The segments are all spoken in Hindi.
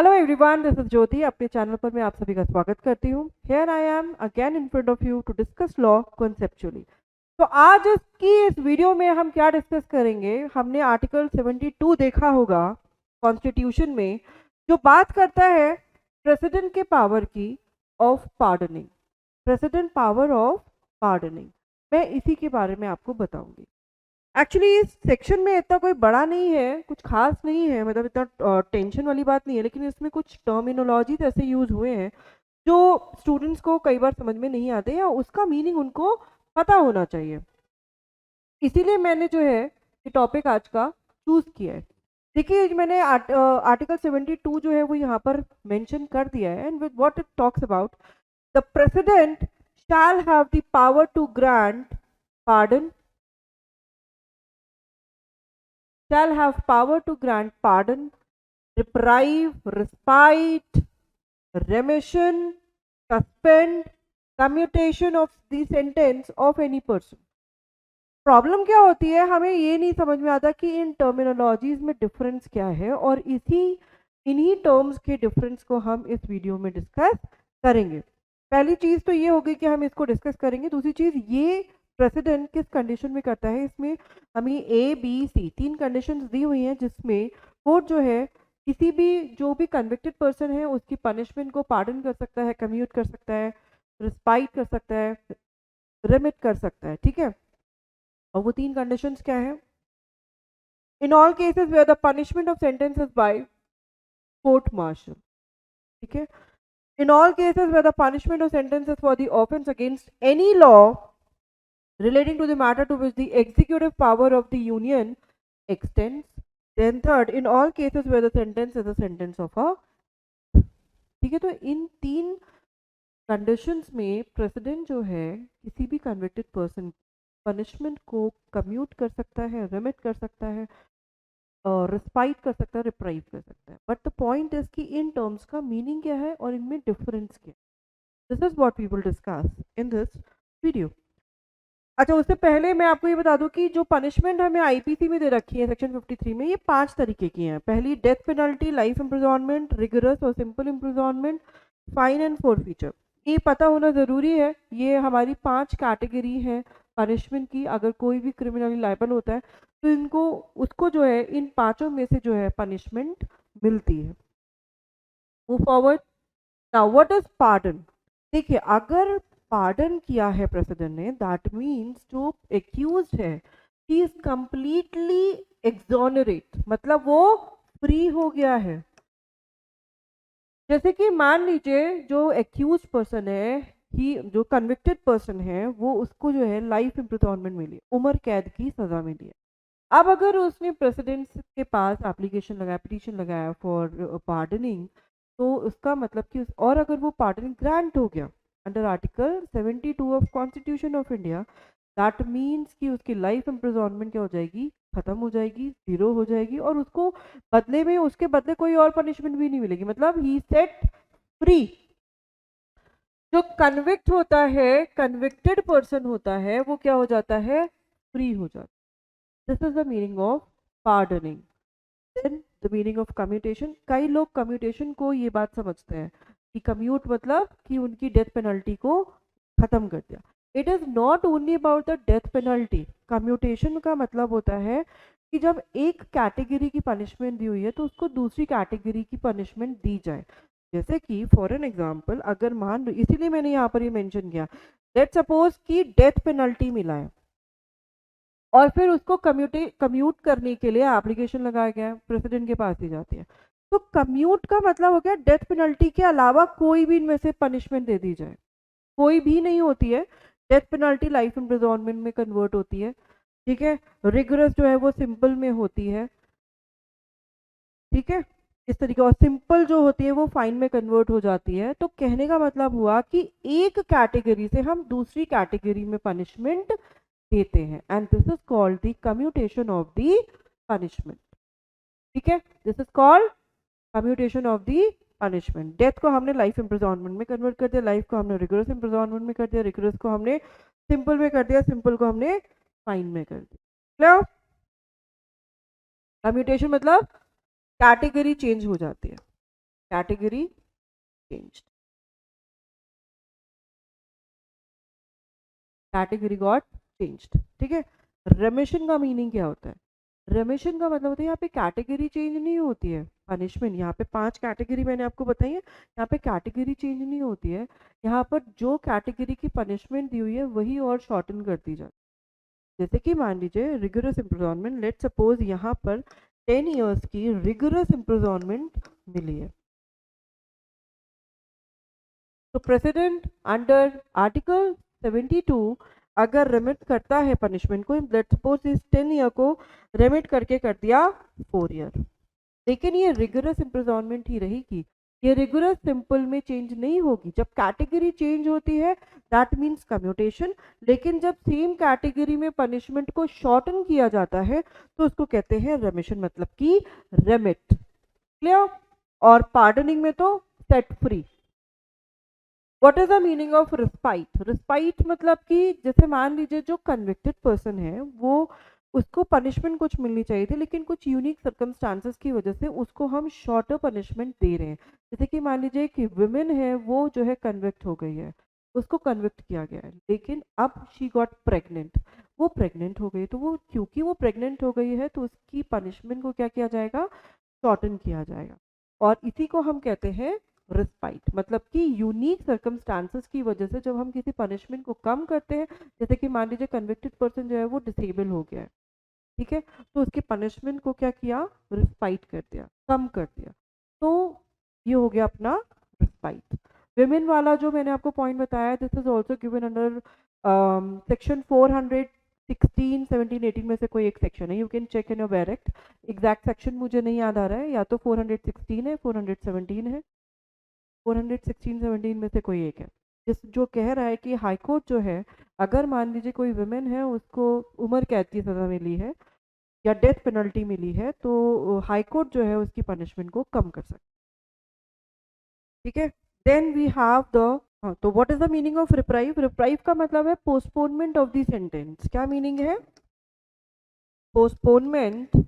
हेलो एवरीवन, दिस इज ज्योति। अपने चैनल पर मैं आप सभी का स्वागत करती हूँ। Here I am again in front of you to discuss law conceptually. तो आज इस वीडियो में हम क्या डिस्कस करेंगे, हमने आर्टिकल 72 देखा होगा कॉन्स्टिट्यूशन में, जो बात करता है प्रेसिडेंट के पावर की of pardoning. President power of pardoning, मैं इसी के बारे में आपको बताऊंगी। एक्चुअली इस सेक्शन में इतना कोई बड़ा नहीं है, कुछ खास नहीं है, मतलब इतना टेंशन वाली बात नहीं है, लेकिन इसमें कुछ टर्मिनोलॉजीज ऐसे यूज हुए हैं जो स्टूडेंट्स को कई बार समझ में नहीं आते या उसका मीनिंग उनको पता होना चाहिए। इसीलिए मैंने जो है ये टॉपिक आज का चूज किया है। देखिए, मैंने आर्टिकल 72 जो है वो यहाँ पर मेंशन कर दिया है, and with what it talks about, the president shall have the power to grant pardon, shall have power to grant pardon, reprieve, respite, remission, suspend, commutation of the sentence of any person. Problem क्या होती है, हमें ये नहीं समझ में आता कि इन टर्मिनोलॉजीज में डिफरेंस क्या है, और इन्हीं टर्म्स के डिफरेंस को हम इस वीडियो में डिस्कस करेंगे। पहली चीज तो ये होगी कि हम इसको डिस्कस करेंगे। दूसरी चीज, ये प्रेसिडेंट किस कंडीशन में करता है, इसमें हमें ए बी सी तीन कंडीशंस दी हुई हैं, जिसमें कोर्ट जो है किसी भी जो भी कन्विक्टेड पर्सन है उसकी पनिशमेंट को पार्डन कर सकता है, कम्यूट कर सकता है, रिस्पाइट कर सकता है, रिमिट कर सकता है। ठीक है, और वो तीन कंडीशंस क्या है? In all cases where the punishment of sentence is by court martial. ठीक है, in all cases where the punishment of sentence is for the offence against any law relating to the matter to which the executive power of the union extends. Then third, in all cases where the sentence is a sentence of a, ठीक है, तो इन तीन कंडीशंस में प्रेसिडेंट जो है किसी भी कन्विक्टेड पर्सन पनिशमेंट को कम्यूट कर सकता है, रिमिट कर सकता है, रिस्पाइट कर सकता है, रिप्राइव कर सकता है। बट द पॉइंट इज कि इन टर्म्स का मीनिंग क्या है और इनमें डिफरेंस क्या है। This is what we will discuss in this video. अच्छा, उससे पहले मैं आपको ये बता दूं कि जो पनिशमेंट हमें आईपीसी में दे रखी है सेक्शन 53 में, ये 5 तरीके की हैं। पहली डेथ पेनल्टी, लाइफ इम्प्रिजॉनमेंट, रिगरस और सिंपल इम्प्रिजॉनमेंट, फाइन एंड फोरफीचर। ये पता होना ज़रूरी है, ये हमारी 5 कैटेगरी है पनिशमेंट की। अगर कोई भी क्रिमिनली लायबल होता है तो इनको उसको जो है इन पांचों में से जो है पनिशमेंट मिलती है। Move forward. Now what is pardon? देखिए, अगर पार्डन किया है प्रेसिडेंट ने, दैट मीन्स जो एक्यूज्ड है ही इज कंप्लीटली एक्सोनरेट, मतलब वो फ्री हो गया है। जैसे कि मान लीजिए जो एक्यूज पर्सन है, ही जो कन्विक्टेड पर्सन है, वो उसको जो है लाइफ इम्प्रिजॉनमेंट मिली, उम्र कैद की सजा मिली है। अब अगर उसने प्रेसिडेंट के पास एप्लीकेशन लगाया, पिटीशन लगाया फॉर पार्डनिंग, तो उसका मतलब कि और अगर वो पार्डनिंग ग्रांट हो गया under article 72 of constitution of India, that means कि उसकी लाइफ इम्प्रिजॉनमेंट क्या हो जाएगी, खत्म हो जाएगी, जीरो हो जाएगी, और उसको बदले में उसके बदले कोई और पनिशमेंट भी नहीं मिलेगी, मतलब ही सेट फ्री। जो कन्विक्ट होता है, कन्विक्टेड पर्सन होता है, वो क्या हो जाता है, फ्री हो जाता है। This is the meaning of pardoning. Then the meaning of commutation. कई लोग कम्यूटेशन को ये बात समझते हैं कि कम्यूट मतलब कि उनकी डेथ पेनल्टी को खत्म कर दिया। It is not only about the death penalty. Commutation का मतलब होता है कि जब एक कैटेगरी की पनिशमेंट दी हुई है तो उसको दूसरी कैटेगरी की पनिशमेंट दी जाए। जैसे कि फॉर एन एग्जाम्पल, अगर मान लो, इसीलिए मैंने यहाँ पर ये मेंशन किया, लेट्स सपोज कि डेथ पेनल्टी मिला है और फिर उसको कम्यूट करने के लिए एप्लीकेशन लगाया गया है, प्रेसिडेंट के पास ही जाती है। तो कम्यूट का मतलब हो गया डेथ पेनल्टी के अलावा कोई भी इनमें से पनिशमेंट दे दी जाए। कोई भी नहीं होती है, डेथ पेनल्टी लाइफ इम्प्रिजॉनमेंट में कन्वर्ट होती है। ठीक है, रिगरस जो है वो सिंपल में होती है। ठीक है, इस तरीके, और सिंपल जो होती है वो फाइन में कन्वर्ट हो जाती है। तो कहने का मतलब हुआ कि एक कैटेगरी से हम दूसरी कैटेगरी में पनिशमेंट देते हैं, and this is called the commutation of the punishment. ठीक है, this is called commutation of the punishment. Death को हमने लाइफ इम्प्रिजॉनमेंट में कन्वर्ट कर दिया, लाइफ को हमने रिगरस इम्प्रिजॉनमेंट में कर दिया, रिगरस को हमने सिंपल में कर दिया, सिंपल को हमने फाइन में कर दिया। कम्यूटेशन मतलब कैटेगरी चेंज हो जाती है। category changed. Category got changed, ठीक है। रेमिशन का मीनिंग क्या होता है? रेमिशन का मतलब होता है यहाँ पे कैटेगरी चेंज नहीं होती है पनिशमेंट। यहाँ पे 5 कैटेगरी मैंने आपको बताई है, यहाँ पे कैटेगरी चेंज नहीं होती है। यहाँ पर जो कैटेगरी की पनिशमेंट दी हुई है वही और शॉर्टन कर दी जाती है। जैसे कि मान लीजिए रिगरस इम्प्रिजॉनमेंट, लेट सपोज यहाँ पर 10 ईयर्स की रिगरस इम्प्रिजॉनमेंट मिली है, तो प्रेसिडेंट अंडर आर्टिकल 72 अगर रेमिट करता है पनिशमेंट को, लेट्स सपोज इस 10 ईयर को रेमिट करके कर दिया 4 ईयर, लेकिन ये रिगरस इम्प्रिजॉनमेंट ही रहेगी, ये रिगरस सिंपल में चेंज नहीं होगी। जब कैटेगरी चेंज होती है दैट मीन्स कम्यूटेशन, लेकिन जब सेम कैटेगरी में पनिशमेंट को शॉर्टन किया जाता है तो उसको कहते हैं रेमिशन, मतलब कि रेमिट। क्लियर? और पार्डनिंग में तो set free. What is the meaning of respite? Respite मतलब कि जैसे मान लीजिए जो कन्विक्टेड पर्सन है वो, उसको पनिशमेंट कुछ मिलनी चाहिए थी, लेकिन कुछ यूनिक सर्कमस्टांसेस की वजह से उसको हम शॉर्टर पनिशमेंट दे रहे हैं। जैसे कि मान लीजिए कि वुमेन है, वो जो है कन्विक्ट हो गई है, उसको कन्विक्ट किया गया है, लेकिन अब शी गॉट प्रेग्नेंट, वो प्रेग्नेंट हो गई, तो वो क्योंकि वो प्रेग्नेंट हो गई है तो उसकी पनिशमेंट को क्या किया जाएगा? शॉर्टन किया जाएगा। और इसी को हम कहते हैं रिस्पाइट, मतलब कि यूनिक सर्कमस्टांसेस की वजह से जब हम किसी पनिशमेंट को कम करते हैं, जैसे कि मान लीजिए कन्विक्टेड पर्सन जो है वो डिसेबल हो गया है, ठीक है, तो उसकी पनिशमेंट को क्या किया? रिस्पाइट कर दिया, कम कर दिया, तो ये हो गया अपना रिस्पाइट। विमेन वाला जो मैंने आपको पॉइंट बताया, this is also given under section 416, 17, 18 में से कोई एक सेक्शन है, you can check in your bare act. Exact section मुझे नहीं याद आ रहा है, या तो 416 है, 417 है, 416-17 में से कोई एक है, जिस जो कह रहा है कि हाई कोर्ट जो है, अगर मान लीजिए कोई वुमेन है उसको उम्र कैद की सजा मिली है या डेथ पेनल्टी मिली है, तो हाई कोर्ट जो है उसकी पनिशमेंट को कम कर सकता है, ठीक है। देन वी हैव द, तो what is the meaning of reprieve? Reprieve का मतलब है पोस्टपोनमेंट ऑफ द सेंटेंस। क्या मीनिंग है? Postponement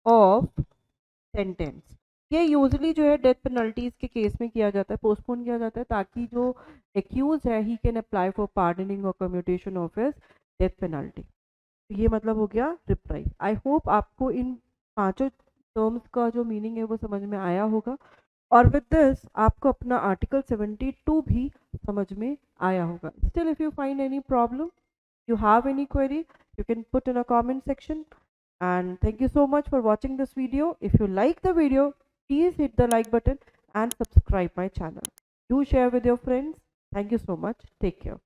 of sentence. ये यूजली जो है डेथ पेनल्टीज के केस में किया जाता है, पोस्टपोन किया जाता है, ताकि जो एक्यूज है he can apply for pardoning और commutation of his death penalty. तो ये मतलब हो गया रिप्राइव। आई होप आपको इन पांचों टर्म्स का जो मीनिंग है वो समझ में आया होगा, और विद दिस आपको अपना आर्टिकल 72 भी समझ में आया होगा। Still if you find any problem, you have any query, you can put in a comment section. And thank you so much for watching this video. If you like the video, please hit the like button and subscribe my channel. Do share with your friends. Thank you so much. Take care.